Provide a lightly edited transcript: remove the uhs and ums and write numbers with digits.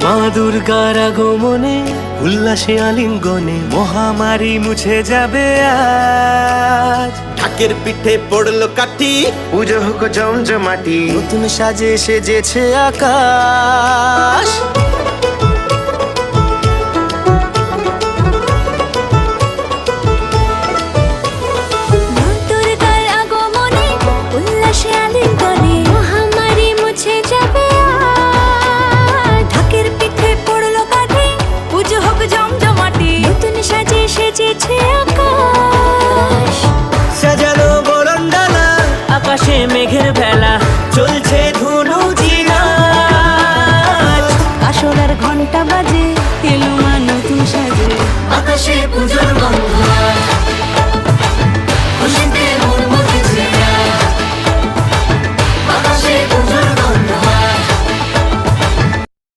মা দুর্গার আগমনে উল্লাসে আলিঙ্গনে মহামারী মুছে যাবে আজ। ঢাকের পিঠে পড়লো কাঠি, পুজো হোক জমজমাটি, নতুন সাজে সেজেছে আকাশ। মা দুর্গার আগমনে উল্লাসে আলিঙ্গনে মহামারী মুছে যাবে আজ। ঢাকের পিঠে পড়লো কাঠি, পুজো হোক জমজমাটি, নতুন সাজে সেজেছে আকাশ। সাজানো বরণডালা, আকাশে মেঘের ভেলা, চলছে ধুনুচি নাচ। কাসরের ঘন্টা বাজে, এলো মা নতুন সাজে, আকাশে পুজো